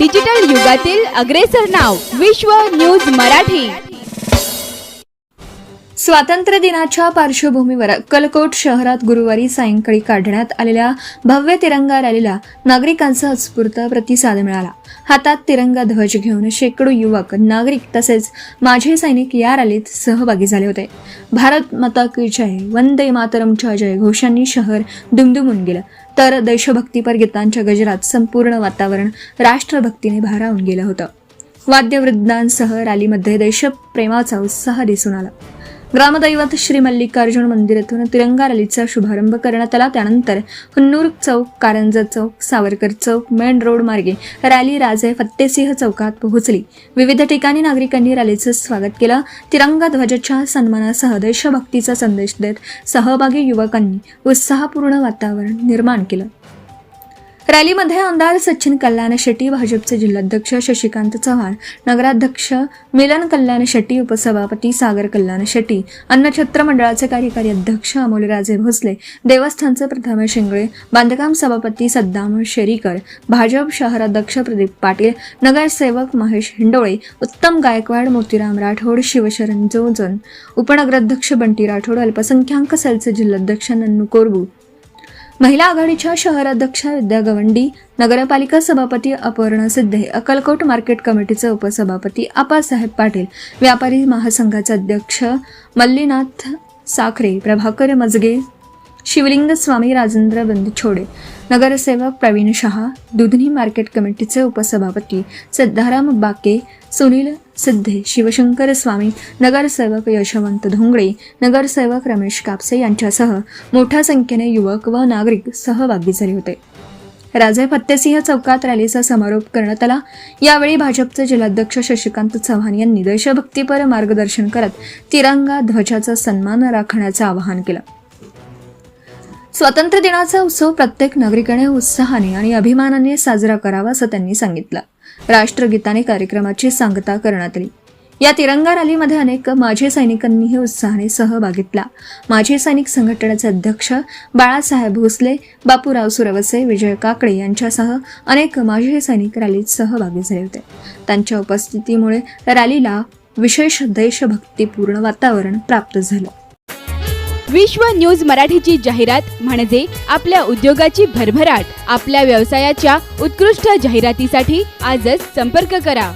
Digital युगातील अग्रेसर नाव विश्व न्यूज मराठी। स्वातंत्र्य दिनाच्या पार्श्वभूमीवर अक्कलकोट शहरात गुरुवारी सायंकाळी काढण्यात आलेल्या भव्य तिरंगा रॅलीला नागरिकांचा उत्स्फूर्त प्रतिसाद मिळाला। हातात तिरंगा ध्वज घेऊन शेकडो युवक, नागरिक तसेच माजी सैनिक या रॅलीत सहभागी झाले होते। भारत माता की जय, वंदे मातरमच्या जयघोषांनी शहर दुमदुमून गेलं, तर देशभक्तीपर गीतांच्या गजरात संपूर्ण वातावरण राष्ट्रभक्तीने भारावून गेलं होतं। वाद्यवृंदांसह रॅलीमध्ये देशप्रेमाचा उत्साह दिसून आला। ग्रामदैवत श्री मल्लिकार्जुन मंदिर येथून तिरंगा रॅलीचा शुभारंभ करण्यात आला। त्यानंतर हुन्नूर चौक, कारंजा चौक, सावरकर चौक, मेन रोड मार्गे रॅली राजे फत्तेसिंह चौकात पोहोचली। विविध ठिकाणी नागरिकांनी रॅलीचं स्वागत केलं। तिरंगा ध्वजाच्या सन्मानासह देशभक्तीचा संदेश देत सहभागी युवकांनी उत्साहपूर्ण वातावरण निर्माण केलं। रॅलीमध्ये आमदार सचिन कल्याण शेट्टी, भाजपचे जिल्हाध्यक्ष शशिकांत चव्हाण, नगराध्यक्ष मिलन कल्याण शेट्टी, उपसभापती सागर कल्याण शेट्टी, अन्नछत्र मंडळाचे कार्यकारी अध्यक्ष अमोलराजे भोसले, देवस्थानचे प्रथमेश शिंगळे, बांधकाम सभापती सद्दाम शेरीकर, भाजप शहराध्यक्ष प्रदीप पाटील, नगरसेवक महेश हिंडोळे, उत्तम गायकवाड, मोतीराम राठोड, शिवशरण जोजन, उपनगराध्यक्ष बंटी राठोड, अल्पसंख्याक सेलचे जिल्हाध्यक्ष नन्नू कोरबू, महिला आघाडीच्या शहराध्यक्षा विद्या गवंडी, नगरपालिका सभापती अपर्णा सिद्धे, अक्कलकोट मार्केट कमिटीचे उपसभापती आप्पासाहेब पाटील, व्यापारी महासंघाचे अध्यक्ष मल्लीनाथ साखरे, प्रभाकर मजगे, शिवलिंग स्वामी, राजेंद्र बंदछोडे, नगरसेवक प्रवीण शहा, दुधनी मार्केट कमिटीचे उपसभापती सिद्धाराम बाके, सुनील सिद्धे, शिवशंकर स्वामी, नगरसेवक यशवंत धोंगळे, नगरसेवक रमेश कापसे यांच्यासह मोठ्या संख्येने युवक व नागरिक सहभागी झाले होते। राजे फत्तेसिंह चौकात रॅलीचा समारोप करण्यात आला। यावेळी भाजपचे जिल्हाध्यक्ष शशिकांत चव्हाण यांनी देशभक्तीपर मार्गदर्शन करत तिरंगा ध्वजाचा सन्मान राखण्याचं आवाहन केलं। स्वातंत्र्य दिनाचा उत्सव प्रत्येक नागरिकाने उत्साहाने आणि अभिमानाने साजरा करावा असं त्यांनी सांगितलं। राष्ट्रगीताने कार्यक्रमाची सांगता करण्यात आली। या तिरंगा रॅलीमध्ये अनेक माजी सैनिकांनीही उत्साहाने सहभाग घेतला। माजी सैनिक संघटनेचे अध्यक्ष बाळासाहेब भोसले, बापूराव सुरवसे, विजय काकडे यांच्यासह अनेक माजी सैनिक रॅलीत सहभागी झाले होते। त्यांच्या उपस्थितीमुळे रॅलीला विशेष देशभक्तीपूर्ण वातावरण प्राप्त झालं। विश्व न्यूज मराठीची जाहिरात म्हणजे आपल्या उद्योगाची भरभराट। आपल्या व्यवसायाच्या उत्कृष्ट जाहिरातीसाठी आजच संपर्क करा।